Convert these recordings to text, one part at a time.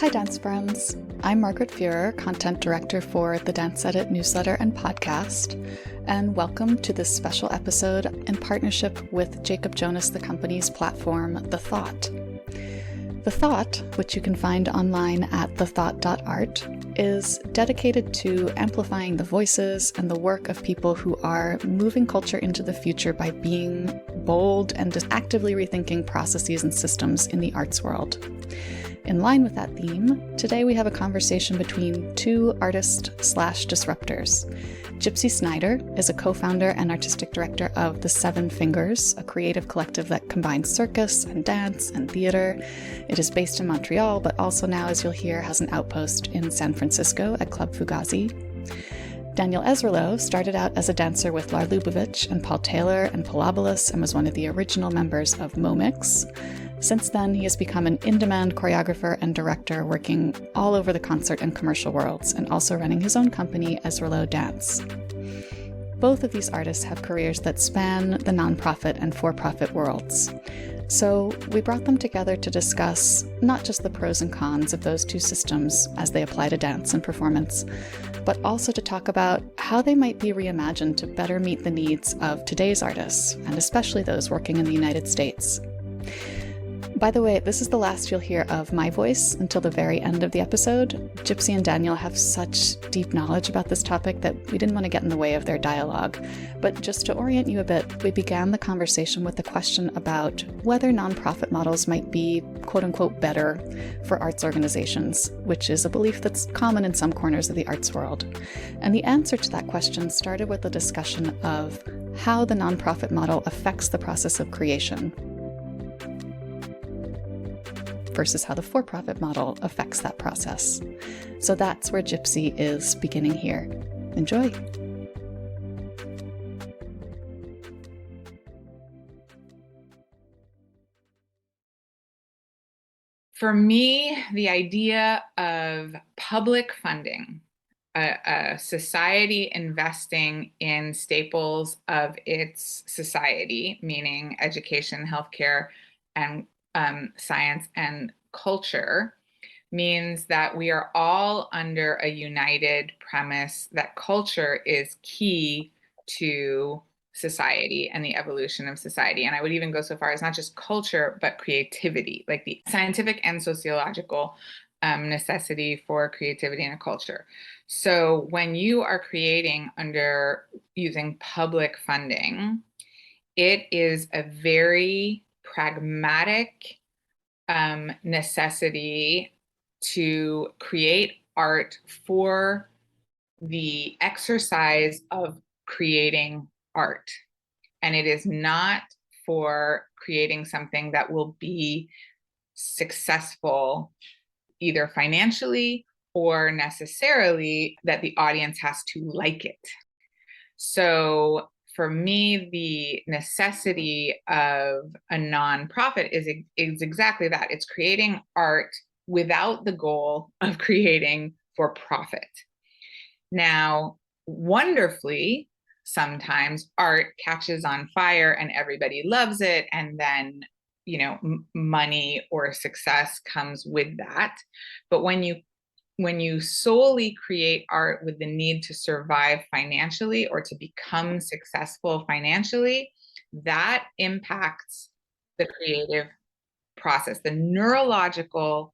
Hi, dance friends. I'm Margaret Fuhrer, content director for the Dance Edit newsletter and podcast, and welcome to this special episode in partnership with Jacob Jonas The Company's platform, The Thought. The Thought, which you can find online at thethought.art, is dedicated to amplifying the voices and the work of people who are moving culture into the future by being bold and actively rethinking processes and systems in the arts world. In line with that theme, today we have a conversation between two artists/disruptors. Gypsy Snider is a co-founder and artistic director of The Seven Fingers, a creative collective that combines circus and dance and theater. It is based in Montreal, but also now, as you'll hear, has an outpost in San Francisco at Club Fugazi. Daniel Ezralow started out as a dancer with Lar Lubavitch and Paul Taylor and Pilobolus and was one of the original members of Momix. Since then, he has become an in-demand choreographer and director working all over the concert and commercial worlds, and also running his own company, Ezralow Dance. Both of these artists have careers that span the nonprofit and for-profit worlds. So we brought them together to discuss not just the pros and cons of those two systems as they apply to dance and performance, but also to talk about how they might be reimagined to better meet the needs of today's artists, and especially those working in the United States. By the way, this is the last you'll hear of my voice until the very end of the episode. Gypsy and Daniel have such deep knowledge about this topic that we didn't want to get in the way of their dialogue. But just to orient you a bit, we began the conversation with the question about whether nonprofit models might be quote-unquote better for arts organizations, which is a belief that's common in some corners of the arts world. And the answer to that question started with a discussion of how the nonprofit model affects the process of creation versus how the for-profit model affects that process. So that's where Gypsy is beginning here. Enjoy. For me, the idea of public funding, a society investing in staples of its society, meaning education, healthcare, and science and culture, means that we are all under a united premise that culture is key to society and the evolution of society. And I would even go so far as not just culture, but creativity, like the scientific and sociological necessity for creativity in a culture. So when you are creating using public funding, it is a very pragmatic necessity to create art for the exercise of creating art. And it is not for creating something that will be successful either financially or necessarily that the audience has to like it. So for me, the necessity of a nonprofit is exactly that. It's creating art without the goal of creating for profit. Now, wonderfully, sometimes art catches on fire and everybody loves it, and then money or success comes with that. But when you solely create art with the need to survive financially or to become successful financially, that impacts the creative process. The neurological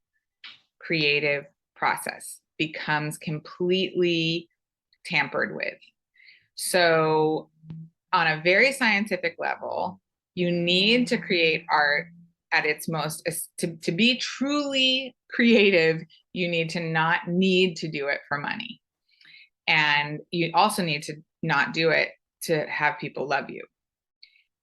creative process becomes completely tampered with. So on a very scientific level, you need to create art at its most, to be truly creative, you need to not need to do it for money. And you also need to not do it to have people love you.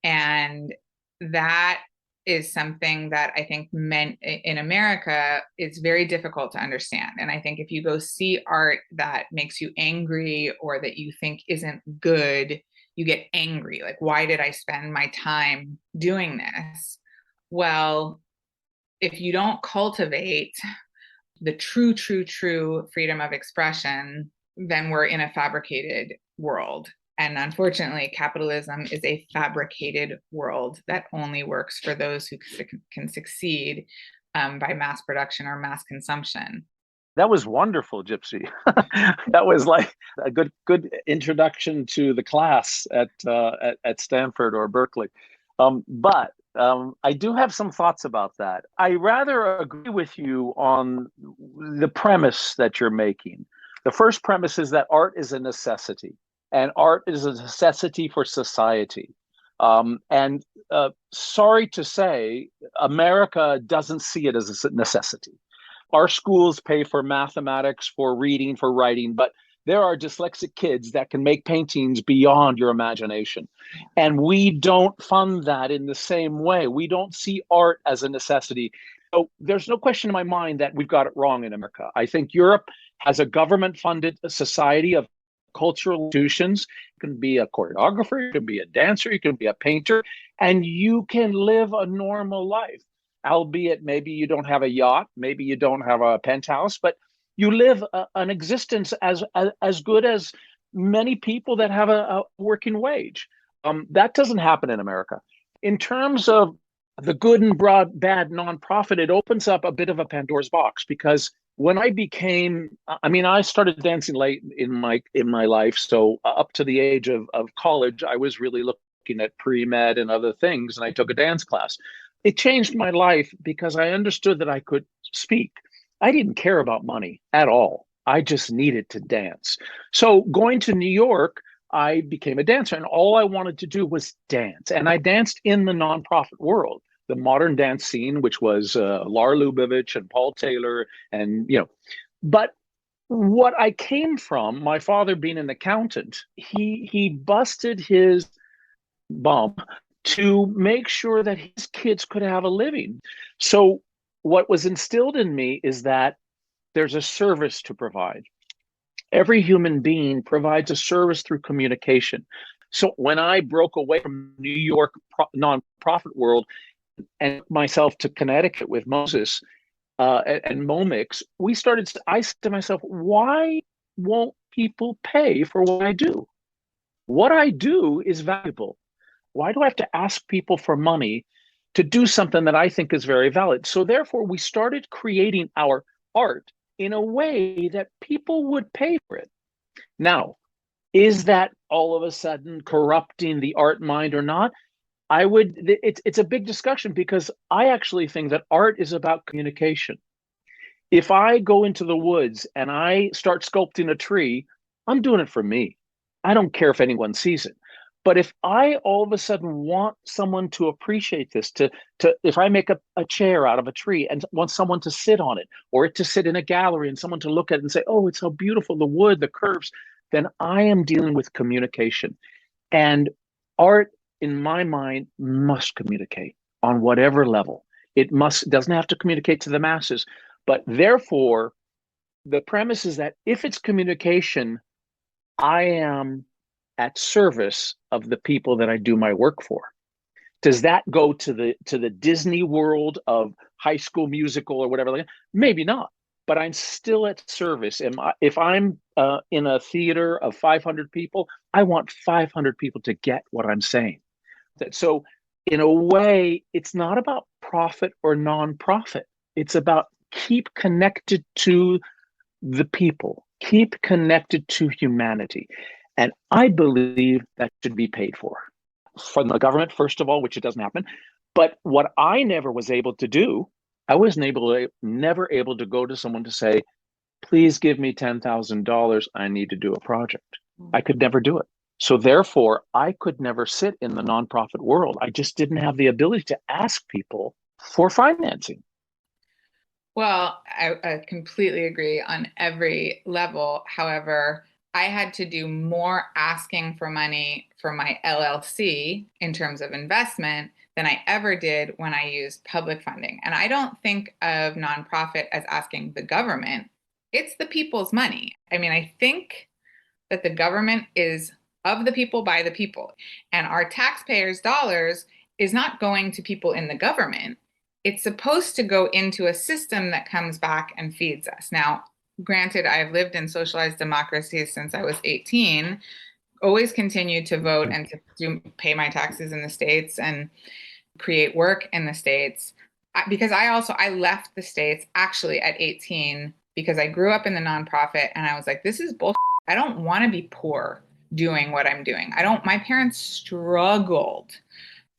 And that is something that I think in America, it's very difficult to understand. And I think if you go see art that makes you angry or that you think isn't good, you get angry. Like, why did I spend my time doing this? Well, if you don't cultivate the true freedom of expression, then we're in a fabricated world. And unfortunately, capitalism is a fabricated world that only works for those who can succeed by mass production or mass consumption. That was wonderful, Gypsy. That was like a good introduction to the class at Stanford or Berkeley. But I do have some thoughts about that. I rather agree with you on the premise that you're making. The first premise is that art is a necessity, and art is a necessity for society. And sorry to say, America doesn't see it as a necessity. Our schools pay for mathematics, for reading, for writing, but there are dyslexic kids that can make paintings beyond your imagination. And we don't fund that in the same way. We don't see art as a necessity. So there's no question in my mind that we've got it wrong in America. I think Europe has a government-funded society of cultural institutions. You can be a choreographer, you can be a dancer, you can be a painter, and you can live a normal life. Albeit maybe you don't have a yacht, maybe you don't have a penthouse, but you live an existence as good as many people that have a working wage. That doesn't happen in America. In terms of the good and bad nonprofit, it opens up a bit of a Pandora's box, because when I started dancing late in my life, so up to the age of college, I was really looking at pre-med and other things, and I took a dance class. It changed my life because I understood that I could speak. I didn't care about money at all. I just needed to dance. So going to New York, I became a dancer, and all I wanted to do was dance. And I danced in the nonprofit world, the modern dance scene, which was Lar Lubavitch and Paul Taylor, and But what I came from, my father being an accountant, he busted his bum to make sure that his kids could have a living. So what was instilled in me is that there's a service to provide. Every human being provides a service through communication. So when I broke away from New York nonprofit world and myself to Connecticut with Moses and Momix, I said to myself, why won't people pay for what I do? What I do is valuable. Why do I have to ask people for money to do something that I think is very valid? So therefore, we started creating our art in a way that people would pay for it. Now, is that all of a sudden corrupting the art mind or not? It's a big discussion, because I actually think that art is about communication. If I go into the woods and I start sculpting a tree, I'm doing it for me. I don't care if anyone sees it. But if I all of a sudden want someone to appreciate this, if I make a chair out of a tree and want someone to sit on it, or it to sit in a gallery and someone to look at it and say, oh, it's so beautiful, the wood, the curves, then I am dealing with communication. And art, in my mind, must communicate on whatever level. It doesn't have to communicate to the masses. But therefore, the premise is that if it's communication, I am at service of the people that I do my work for. Does that go to the Disney world of High School Musical or whatever? Maybe not, but I'm still at service. And if I'm in a theater of 500 people, I want 500 people to get what I'm saying. So in a way, it's not about profit or non-profit. It's about keep connected to the people, keep connected to humanity. And I believe that should be paid for from the government, first of all, which it doesn't happen. But what I never was able to do, I was never able to go to someone to say, please give me $10,000. I need to do a project. I could never do it. So therefore, I could never sit in the nonprofit world. I just didn't have the ability to ask people for financing. Well, I completely agree on every level. However, I had to do more asking for money for my LLC in terms of investment than I ever did when I used public funding. And I don't think of nonprofit as asking the government. It's the people's money. I mean, I think that the government is of the people, by the people. And our taxpayers' dollars is not going to people in the government. It's supposed to go into a system that comes back and feeds us. Now, granted, I've lived in socialized democracies since I was 18, always continued to vote and to pay my taxes in the States and create work in the States. because I left the States actually at 18 because I grew up in the nonprofit and I was like, this is bullshit. I don't want to be poor doing what I'm doing. My parents struggled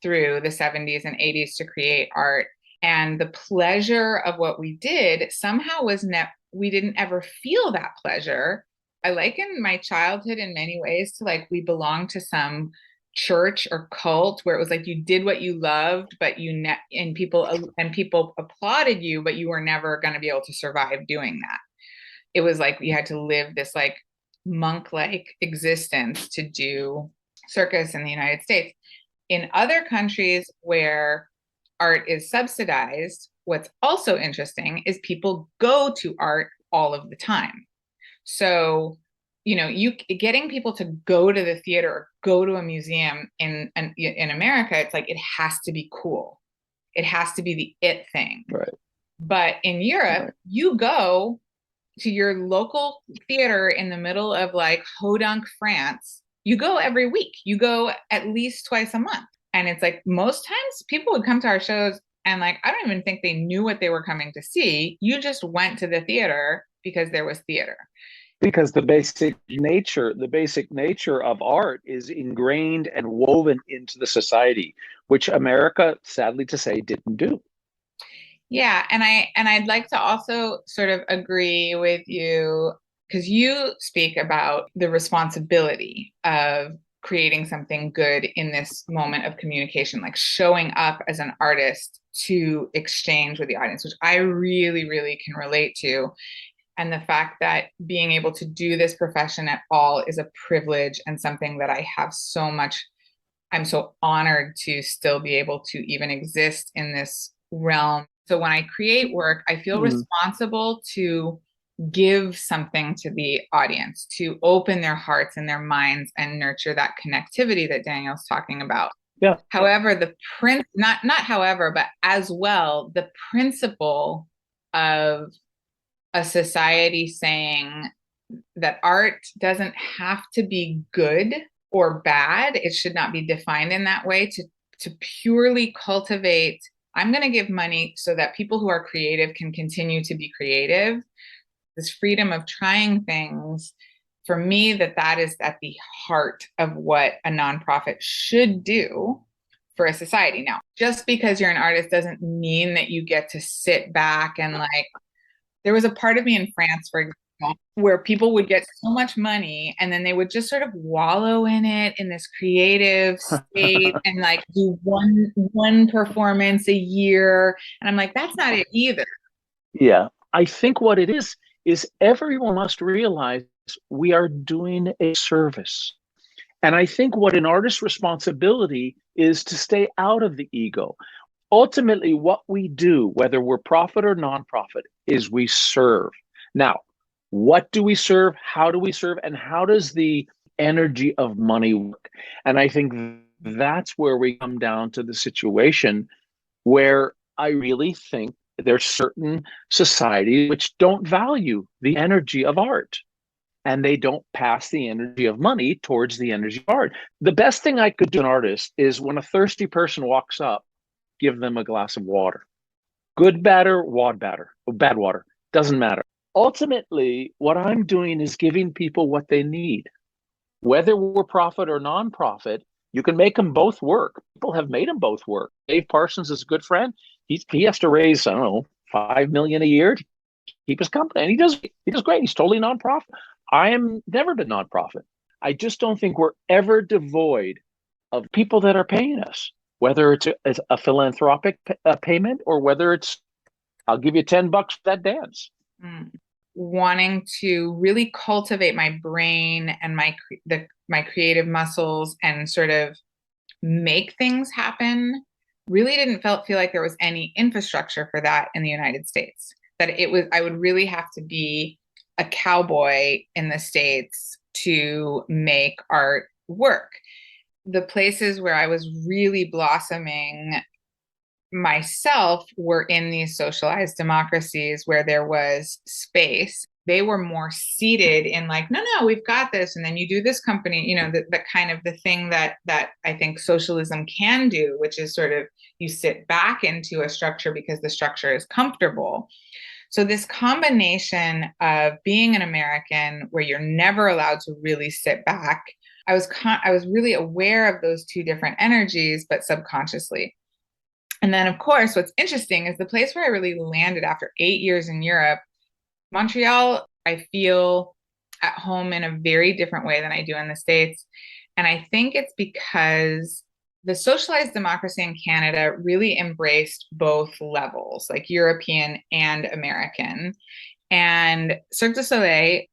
through the 70s and 80s to create art. And the pleasure of what we did somehow we didn't ever feel that pleasure. I liken my childhood in many ways to like we belonged to some church or cult where it was like you did what you loved, but and people applauded you, but you were never going to be able to survive doing that. It was like you had to live this like monk-like existence to do circus in the United States. In other countries where art is subsidized, what's also interesting is people go to art all of the time. So, you getting people to go to the theater or go to a museum in America, it's like it has to be cool. It has to be the it thing. Right. But in Europe, you go to your local theater in the middle of like Hodunk, France. You go every week. You go at least twice a month. And it's like most times people would come to our shows and like, I don't even think they knew what they were coming to see. You just went to the theater because there was theater. Because the basic nature of art is ingrained and woven into the society, which America, sadly to say, didn't do. Yeah, and I'd like to also sort of agree with you because you speak about the responsibility of creating something good in this moment of communication, like showing up as an artist to exchange with the audience, which I really, really can relate to. And the fact that being able to do this profession at all is a privilege and something that I have so much, I'm so honored to still be able to even exist in this realm. So when I create work, I feel responsible to give something to the audience, to open their hearts and their minds and nurture that connectivity that Daniel's talking about. Yeah. However, not however, but as well, the principle of a society saying that art doesn't have to be good or bad. It should not be defined in that way to purely cultivate. I'm going to give money so that people who are creative can continue to be creative. This freedom of trying things, for me, that is at the heart of what a nonprofit should do for a society. Now, just because you're an artist doesn't mean that you get to sit back and like, there was a part of me in France, for example, where people would get so much money and then they would just sort of wallow in it in this creative state and like do one performance a year. And I'm like, that's not it either. Yeah. I think what it is everyone must realize we are doing a service. And I think what an artist's responsibility is to stay out of the ego. Ultimately, what we do, whether we're profit or nonprofit, is we serve. Now, what do we serve? How do we serve? And how does the energy of money work? And I think that's where we come down to the situation where I really think there's certain societies which don't value the energy of art. And they don't pass the energy of money towards the energy of art. The best thing I could do an artist is when a thirsty person walks up, give them a glass of water. Good, bad, or bad water, doesn't matter. Ultimately, what I'm doing is giving people what they need. Whether we're profit or nonprofit, you can make them both work. People have made them both work. Dave Parsons is a good friend. He has to raise, I don't know, $5 million a year to keep his company. And he does great. He's totally nonprofit. I am never been nonprofit. I just don't think we're ever devoid of people that are paying us, whether it's a philanthropic payment or whether it's, I'll give you $10 for that dance. Wanting to really cultivate my brain and my creative muscles and sort of make things happen really didn't feel like there was any infrastructure for that in the United States. That I would really have to be a cowboy in the States to make art work. The places where I was really blossoming myself were in these socialized democracies where there was space. they were more seated in like, no, we've got this. And then you do this company, the kind of the thing that I think socialism can do, which is sort of you sit back into a structure because the structure is comfortable. So this combination of being an American where you're never allowed to really sit back, I was really aware of those two different energies, but subconsciously. And then, of course, what's interesting is the place where I really landed after 8 years in Europe. Montreal, I feel at home in a very different way than I do in the States. And I think it's because the socialized democracy in Canada really embraced both levels, like European and American. And Cirque du Soleil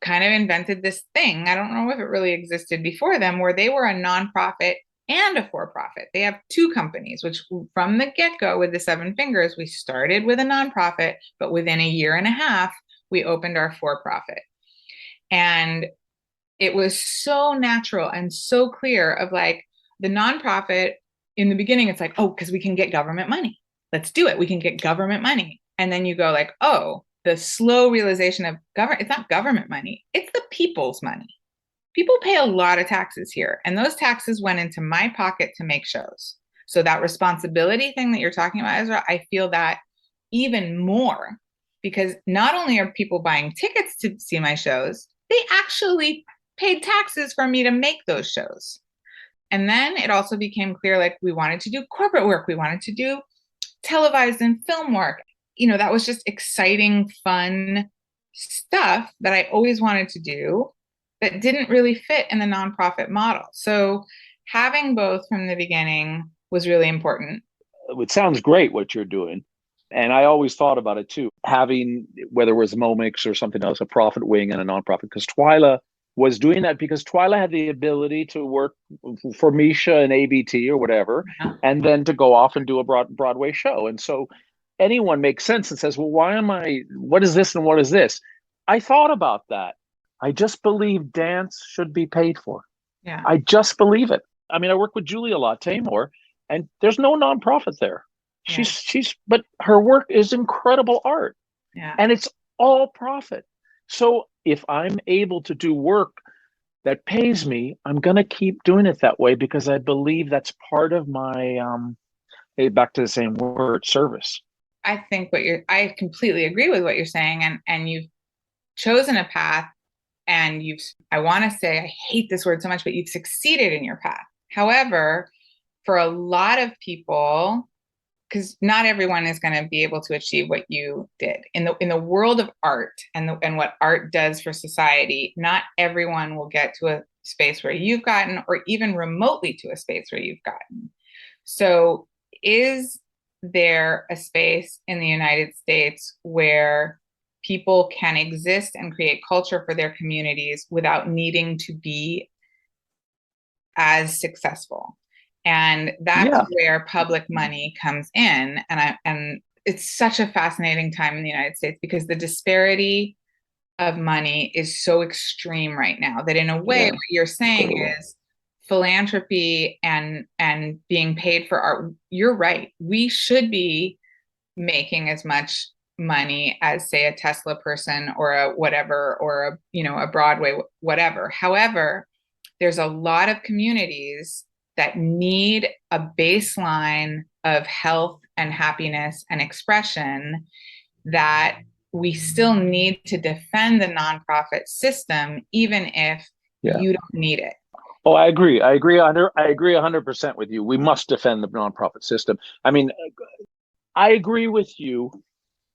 kind of invented this thing. I don't know if it really existed before them, where they were a nonprofit and a for-profit. They have two companies, which from the get-go with the Seven Fingers, we started with a nonprofit, but within a year and a half, we opened our for-profit. And it was so natural and so clear of like the nonprofit in the beginning, it's like, oh, because we can get government money. Let's do it. We can get government money. And then you go like, oh, the slow realization of government, it's not government money, it's the people's money. People pay a lot of taxes here, and those taxes went into my pocket to make shows. So that responsibility thing that you're talking about, Ezra, I feel that even more, because not only are people buying tickets to see my shows, they actually paid taxes for me to make those shows. And then it also became clear, like, we wanted to do corporate work. We wanted to do televised and film work. That was just exciting, fun stuff that I always wanted to do that didn't really fit in the nonprofit model. So having both from the beginning was really important. It sounds great what you're doing. And I always thought about it too, having, whether it was Momix or something else, a profit wing and a nonprofit, because Twyla was doing that because Twyla had the ability to work for Misha and ABT or whatever, and then to go off and do a Broadway show. And so anyone makes sense and says, well, what is this and what is this? I thought about that. I just believe dance should be paid for. Yeah. I just believe it. I mean, I work with Julie a lot, Tamor, and there's no nonprofit there. Yeah. But her work is incredible art. Yeah. And it's all profit. So if I'm able to do work that pays me, I'm going to keep doing it that way because I believe that's part of my, back to the same word, service. I think I completely agree with what you're saying. And you've chosen a path, and I want to say, I hate this word so much, but you've succeeded in your path. However, for a lot of people, because not everyone is going to be able to achieve what you did in the world of art and what art does for society, not everyone will get to a space where you've gotten, or even remotely to a space where you've gotten. So is there a space in the United States where people can exist and create culture for their communities without needing to be as successful? And that's where public money comes in. And it's such a fascinating time in the United States because the disparity of money is so extreme right now that in a way, what you're saying is philanthropy and being paid for art. You're right. We should be making as much money as, say, a Tesla person or a whatever, or a Broadway, whatever. However, there's a lot of communities that need a baseline of health and happiness and expression that we still need to defend the nonprofit system, even if you don't need it. Oh, I agree. I agree 100% with you. We must defend the nonprofit system. I mean, I agree with you.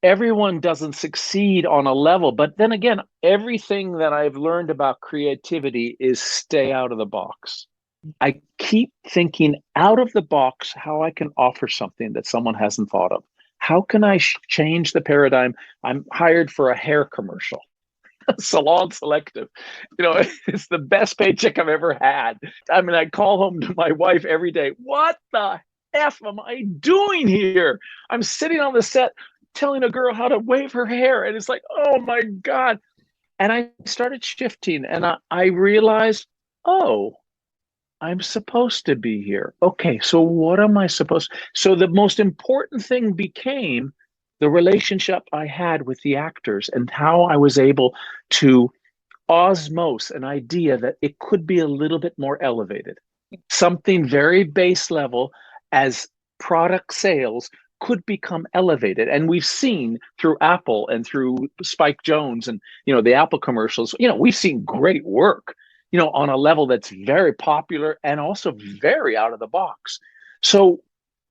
Everyone doesn't succeed on a level, but then again, everything that I've learned about creativity is stay out of the box. I keep thinking out of the box how I can offer something that someone hasn't thought of. How can I change the paradigm? I'm hired for a hair commercial. Salon Selective. It's the best paycheck I've ever had. I mean, I call home to my wife every day. What the F am I doing here? I'm sitting on the set telling a girl how to wave her hair. And it's like, oh my God. And I started shifting and I realized, oh, I'm supposed to be here. Okay, so what am I supposed? So the most important thing became the relationship I had with the actors and how I was able to osmose an idea that it could be a little bit more elevated. Something very base level as product sales could become elevated. And we've seen through Apple and through Spike Jones and, the Apple commercials, we've seen great work, on a level that's very popular and also very out of the box. So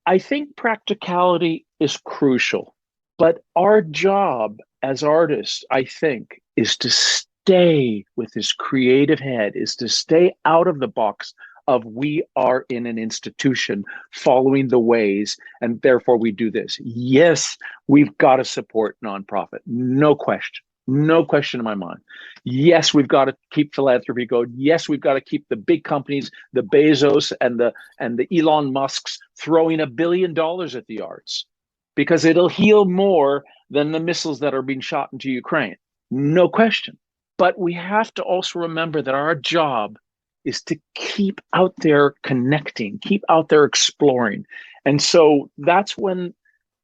I think practicality is crucial, but our job as artists, I think, is to stay with this creative head, is to stay out of the box of we are in an institution following the ways, and therefore we do this. Yes, we've got to support nonprofit, no question. No question in my mind. Yes, we've got to keep philanthropy going. Yes, we've got to keep the big companies, the Bezos and the Elon Musks throwing $1 billion at the arts, because it'll heal more than the missiles that are being shot into Ukraine. No question. But we have to also remember that our job is to keep out there connecting, keep out there exploring. And so that's when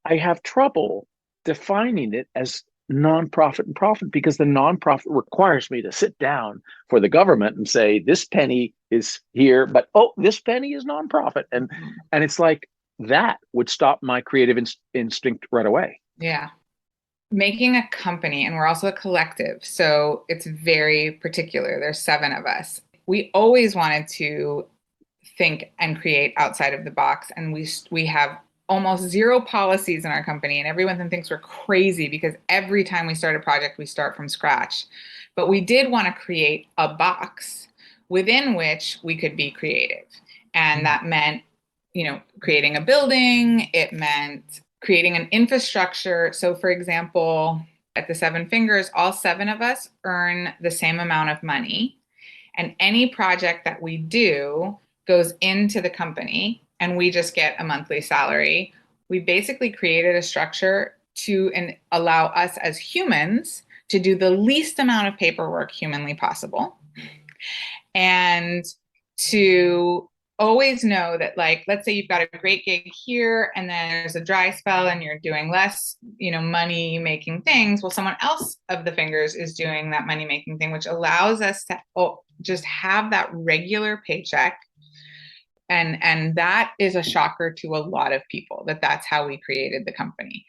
I have trouble defining it as nonprofit and profit, because the nonprofit requires me to sit down for the government and say, this penny is here, but this penny is nonprofit. And it's like that would stop my creative instinct right away. Yeah. Making a company, and we're also a collective, so it's very particular. There's 7 of us. We always wanted to think and create outside of the box, and we have almost 0 policies in our company, and everyone thinks we're crazy because every time we start a project, we start from scratch. But we did want to create a box within which we could be creative. And that meant, creating a building. It meant creating an infrastructure. So for example, at the 7 Fingers, all 7 of us earn the same amount of money. And any project that we do goes into the company, and we just get a monthly salary. We basically created a structure to allow us as humans to do the least amount of paperwork humanly possible, and to always know that, like, let's say you've got a great gig here and then there's a dry spell and you're doing less, money making things. Well, someone else of the Fingers is doing that money making thing, which allows us to just have that regular paycheck. And that is a shocker to a lot of people, that's how we created the company.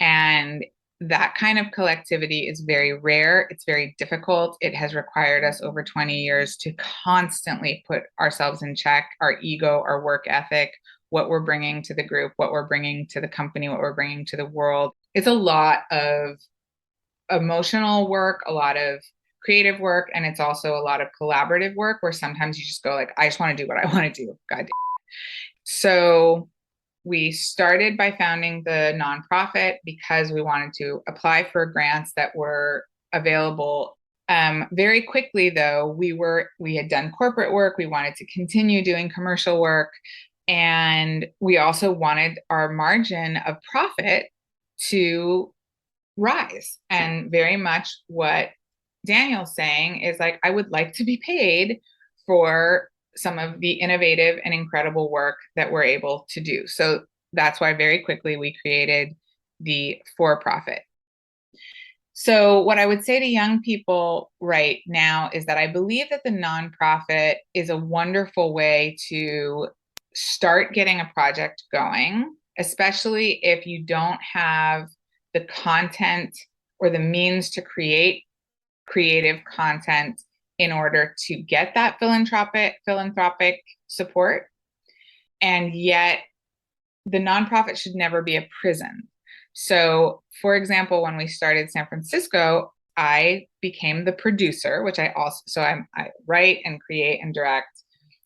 And that kind of collectivity is very rare. It's very difficult. It has required us over 20 years to constantly put ourselves in check, our ego, our work ethic, what we're bringing to the group, what we're bringing to the company, what we're bringing to the world. It's a lot of emotional work, a lot of creative work, and it's also a lot of collaborative work where sometimes you just go like, I just want to do what I want to do. God damn. So we started by founding the nonprofit because we wanted to apply for grants that were available. Very quickly, though, we had done corporate work. We wanted to continue doing commercial work. And we also wanted our margin of profit to rise. And very much what Daniel's saying is like, I would like to be paid for some of the innovative and incredible work that we're able to do. So that's why very quickly we created the for-profit. So what I would say to young people right now is that I believe that the nonprofit is a wonderful way to start getting a project going, especially if you don't have the content or the means to create creative content in order to get that philanthropic support. And yet the nonprofit should never be a prison. So for example, when we started San Francisco, I became the producer, which I write and create and direct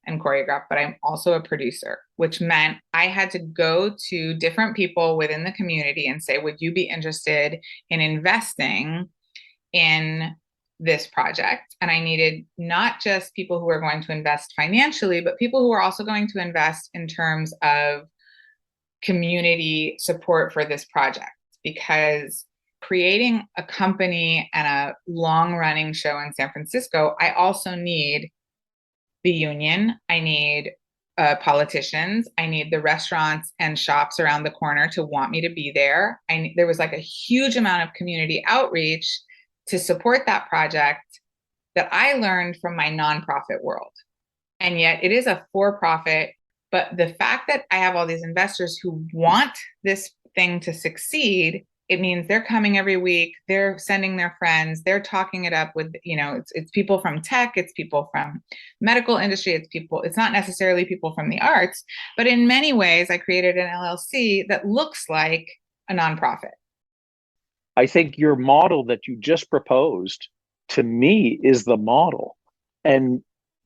and choreograph, but I'm also a producer, which meant I had to go to different people within the community and say, would you be interested in investing in this project? And I needed not just people who are going to invest financially, but people who are also going to invest in terms of community support for this project, because creating a company and a long-running show in San Francisco, I also need the union. I need politicians. I need the restaurants and shops around the corner to want me to be there. There was like a huge amount of community outreach to support that project that I learned from my nonprofit world. And yet it is a for-profit, but the fact that I have all these investors who want this thing to succeed, it means they're coming every week, they're sending their friends, they're talking it up with, it's people from tech, it's people from medical industry, it's not necessarily people from the arts, but in many ways, I created an LLC that looks like a nonprofit. I think your model that you just proposed to me is the model. And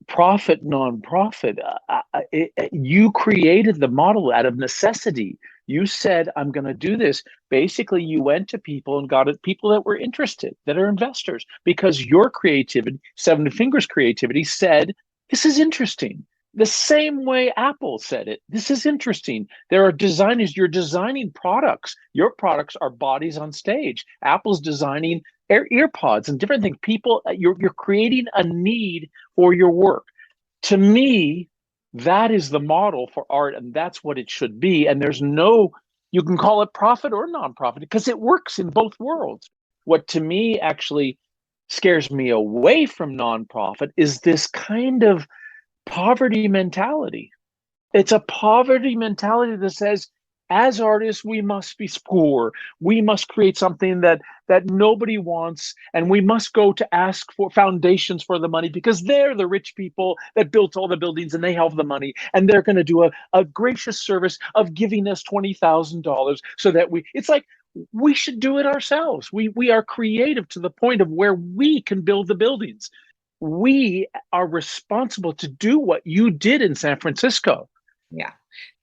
profit, nonprofit, you created the model out of necessity. You said, I'm going to do this. Basically, you went to people and got it, people that were interested, that are investors, because your creativity, Seven Fingers creativity, said, this is interesting. The same way Apple said it. This is interesting. There are designers, you're designing products. Your products are bodies on stage. Apple's designing earpods and different things. People, you're creating a need for your work. To me, that is the model for art, and that's what it should be. And there's no, you can call it profit or nonprofit because it works in both worlds. What to me actually scares me away from nonprofit is this kind of poverty mentality. It's a poverty mentality that says, as artists, we must be poor. We must create something that nobody wants, and we must go to ask for foundations for the money because they're the rich people that built all the buildings and they have the money, and they're going to do a gracious service of giving us $20,000 so that it's like we should do it ourselves. We are creative to the point of where we can build the buildings. We are responsible to do what you did in San Francisco. Yeah.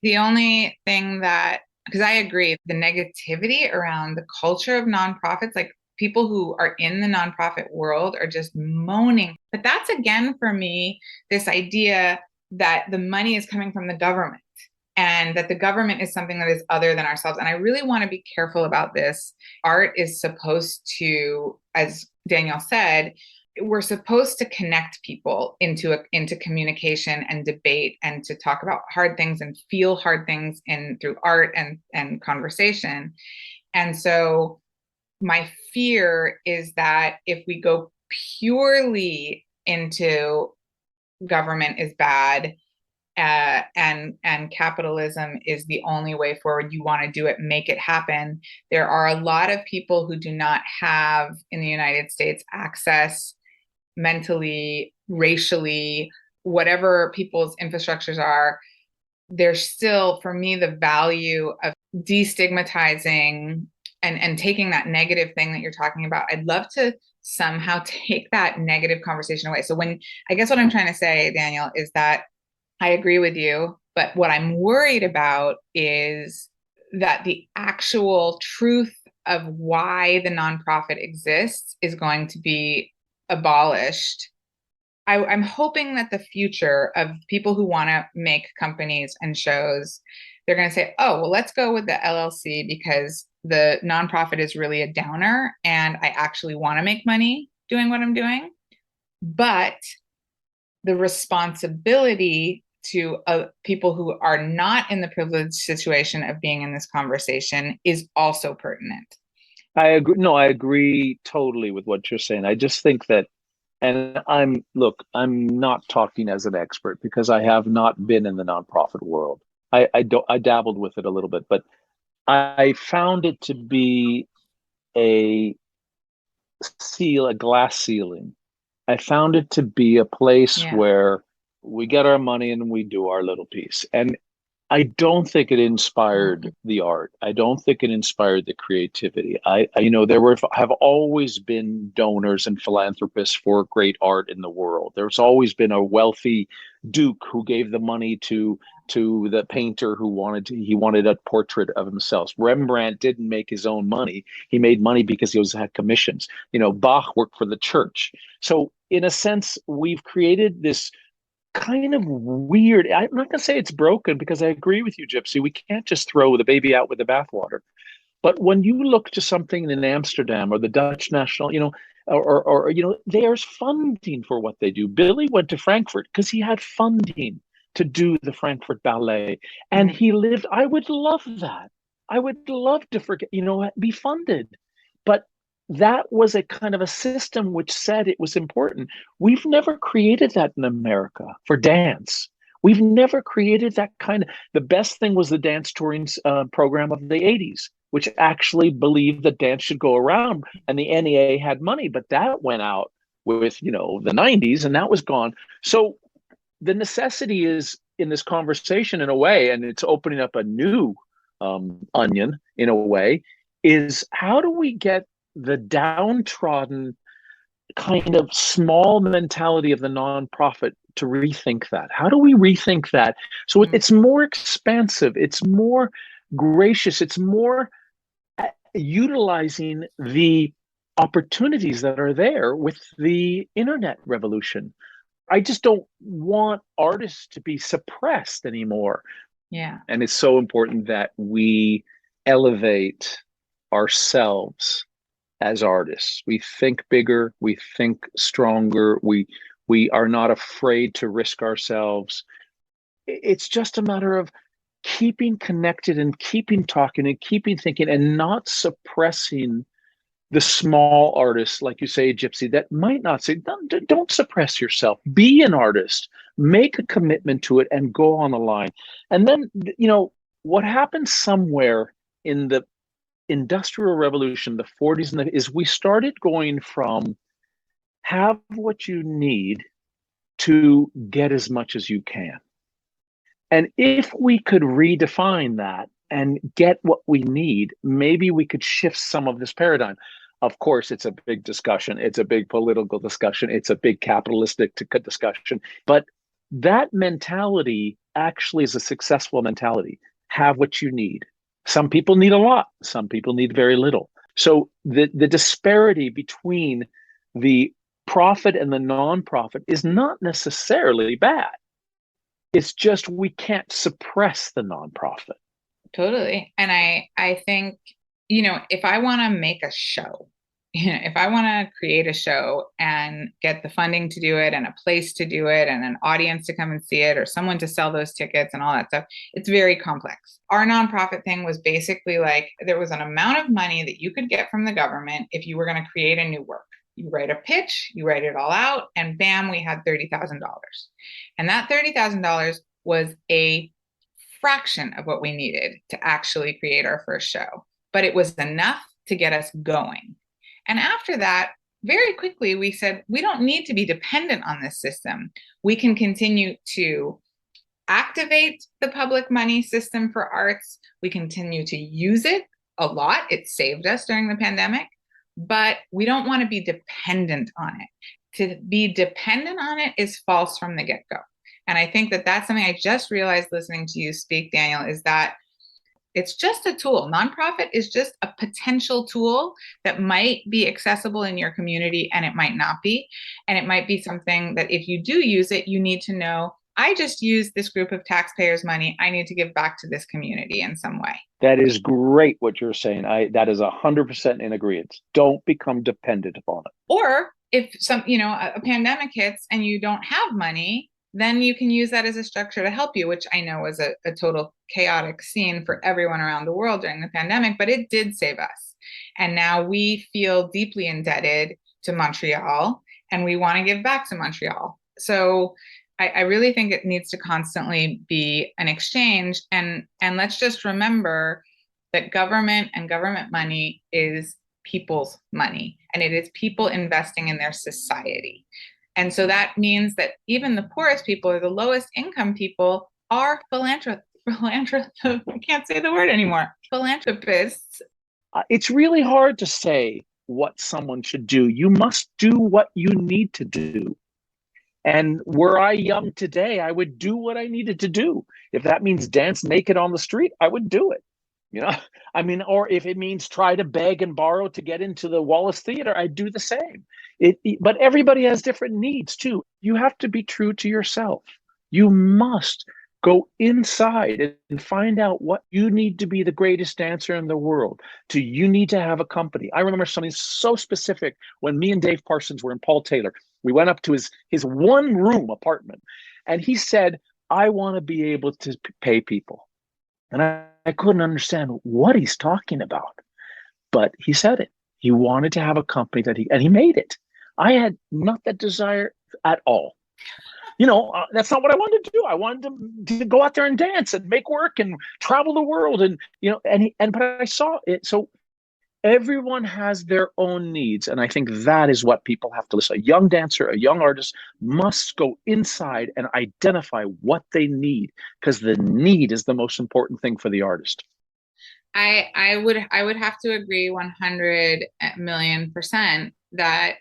The only thing because I agree, the negativity around the culture of nonprofits, like people who are in the nonprofit world are just moaning. But that's, again, for me, this idea that the money is coming from the government and that the government is something that is other than ourselves. And I really want to be careful about this. Art is supposed to, as Daniel said, we're supposed to connect people into communication and debate and to talk about hard things and feel hard things through art and conversation. And so my fear is that if we go purely into government is bad, and capitalism is the only way forward, you want to do it, make it happen. There are a lot of people who do not have in the United States access mentally, racially, whatever people's infrastructures are. There's still, for me, the value of destigmatizing and taking that negative thing that you're talking about. I'd love to somehow take that negative conversation away. So I guess what I'm trying to say, Daniel, is that I agree with you, but what I'm worried about is that the actual truth of why the nonprofit exists is going to be abolished. I'm hoping that the future of people who want to make companies and shows, they're going to say, oh, well, let's go with the LLC because the nonprofit is really a downer and I actually want to make money doing what I'm doing. But the responsibility to people who are not in the privileged situation of being in this conversation is also pertinent. I agree. No, I agree totally with what you're saying. I just think that, and I'm not talking as an expert because I have not been in the nonprofit world. I dabbled with it a little bit, but I found it to be a glass ceiling. I found it to be a place where we get our money and we do our little piece. And I don't think it inspired the art. I don't think it inspired the creativity. Have always been donors and philanthropists for great art in the world. There's always been a wealthy duke who gave the money to the painter who wanted a portrait of himself. Rembrandt didn't make his own money. He made money because he had commissions. Bach worked for the church. So in a sense, we've created this kind of weird, I'm not going to say it's broken because I agree with you, Gypsy. We can't just throw the baby out with the bathwater. But when you look to something in Amsterdam or the Dutch National, there's funding for what they do. Billy went to Frankfurt because he had funding. to do the Frankfurt Ballet. And he lived, I would love that. I would love to forget, be funded. But that was a kind of a system which said it was important. We've never created that in America for dance. We've never created that the best thing was the dance touring program of the 80s, which actually believed that dance should go around, and the NEA had money, but that went out with, the 90s, and that was gone. So the necessity is in this conversation in a way, and it's opening up a new onion in a way, is how do we get the downtrodden kind of small mentality of the nonprofit to rethink that? How do we rethink that? So it's more expansive, it's more gracious, it's more utilizing the opportunities that are there with the internet revolution. I just don't want artists to be suppressed anymore. Yeah. And it's so important that we elevate ourselves as artists. We think bigger, we think stronger, we are not afraid to risk ourselves. It's just a matter of keeping connected and keeping talking and keeping thinking and not suppressing the small artists, like you say, Gypsy, that might not say, don't suppress yourself. Be an artist, make a commitment to it and go on the line. And then, what happens somewhere in the Industrial Revolution, the 40s, is we started going from have what you need to get as much as you can. And if we could redefine that and get what we need, maybe we could shift some of this paradigm. Of course, it's a big discussion. It's a big political discussion. It's a big capitalistic discussion. But that mentality actually is a successful mentality. Have what you need. Some people need a lot. Some people need very little. So the disparity between the profit and the nonprofit is not necessarily bad. It's just we can't suppress the nonprofit. Totally. And I think, if I want to make a show, if I want to create a show and get the funding to do it and a place to do it and an audience to come and see it or someone to sell those tickets and all that stuff, it's very complex. Our nonprofit thing was basically like there was an amount of money that you could get from the government if you were going to create a new work. You write a pitch, you write it all out, and bam, we had $30,000. And that $30,000 was a fraction of what we needed to actually create our first show. But it was enough to get us going. And after that, very quickly, we said, we don't need to be dependent on this system. We can continue to activate the public money system for arts. We continue to use it a lot. It saved us during the pandemic, but we don't want to be dependent on it. To be dependent on it is false from the get-go. And I think that that's something I just realized listening to you speak, Daniel, is that it's just a tool. Nonprofit is just a potential tool that might be accessible in your community and it might not be. And it might be something that if you do use it, you need to know, I just used this group of taxpayers' money. I need to give back to this community in some way. That is great what you're saying. That is 100% in agreement. Don't become dependent upon it. Or if a pandemic hits and you don't have money, then you can use that as a structure to help you, which I know was a total chaotic scene for everyone around the world during the pandemic, but it did save us. And now we feel deeply indebted to Montreal and we want to give back to Montreal. So I really think it needs to constantly be an exchange. And let's just remember that government and government money is people's money, and it is people investing in their society. And so that means that even the poorest people or the lowest income people are philanthropists. I can't say the word anymore. Philanthropists. It's really hard to say what someone should do. You must do what you need to do. And were I young today, I would do what I needed to do. If that means dance naked on the street, I would do it. Or if it means try to beg and borrow to get into the Wallace Theater, I'd do the same. But everybody has different needs too. You have to be true to yourself. You must go inside and find out what you need to be the greatest dancer in the world. You need to have a company. I remember something so specific when me and Dave Parsons were in Paul Taylor. We went up to his one room apartment and he said, I want to be able to pay people. And I couldn't understand what he's talking about. But he said it. He wanted to have a company and he made it. I had not that desire at all. That's not what I wanted to do. I wanted to go out there and dance and make work and travel the world. But I saw it. So everyone has their own needs. And I think that is what people have to listen. A young dancer, a young artist must go inside and identify what they need, because the need is the most important thing for the artist. I would have to agree 100,000,000% that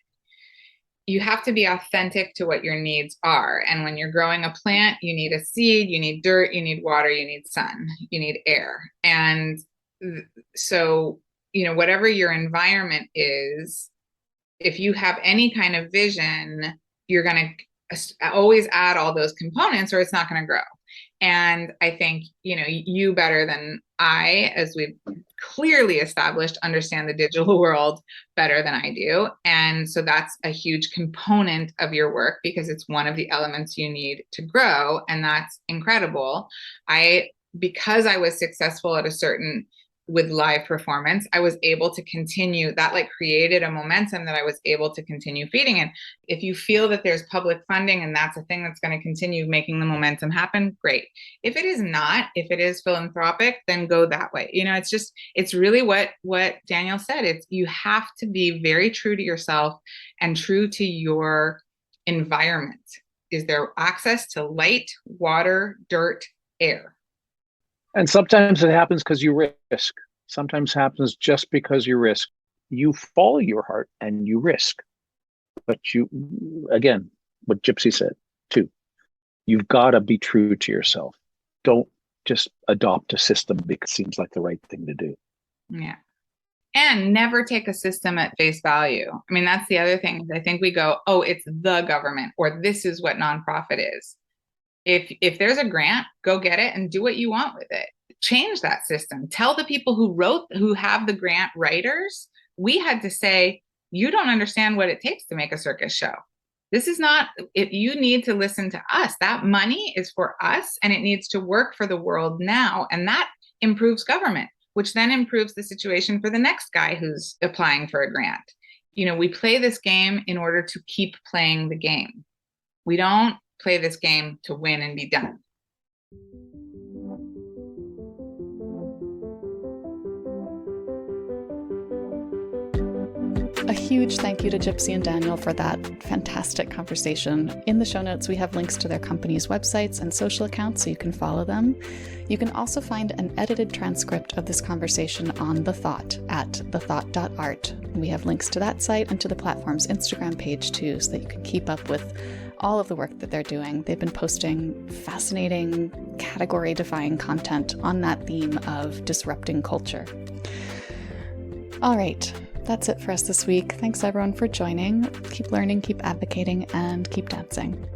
you have to be authentic to what your needs are. And when you're growing a plant, you need a seed, you need dirt, you need water, you need sun, you need air. And so, whatever your environment is, if you have any kind of vision, you're going to always add all those components or it's not going to grow. And I think, you better than I, as we've clearly established, understand the digital world better than I do. And so that's a huge component of your work because it's one of the elements you need to grow. And that's incredible. Because I was successful with live performance, I was able to continue that, created a momentum that I was able to continue feeding. And if you feel that there's public funding and that's a thing that's going to continue making the momentum happen, great. If it is not, if it is philanthropic, then go that way. It's really what Daniel said. You have to be very true to yourself and true to your environment. Is there access to light, water, dirt, air? And sometimes it happens because you risk. Sometimes it happens just because you risk. You follow your heart and you risk. But again, what Gypsy said too, you've got to be true to yourself. Don't just adopt a system because it seems like the right thing to do. Yeah. And never take a system at face value. I mean, that's the other thing. I think we go, oh, it's the government, or this is what nonprofit is. If there's a grant, go get it and do what you want with it. Change that system. Tell the people who have the grant writers, we had to say, you don't understand what it takes to make a circus show. This is not, if you need to listen to us, that money is for us and it needs to work for the world now. And that improves government, which then improves the situation for the next guy who's applying for a grant. We play this game in order to keep playing the game. We don't play this game to win and be done. A huge thank you to Gypsy and Daniel for that fantastic conversation. In the show notes, we have links to their company's websites and social accounts so you can follow them. You can also find an edited transcript of this conversation on The Thought at thethought.art. We have links to that site and to the platform's Instagram page too, so that you can keep up with all of the work that they're doing. They've been posting fascinating, category-defying content on that theme of disrupting culture. All right. That's it for us this week. Thanks everyone for joining. Keep learning, keep advocating, and keep dancing.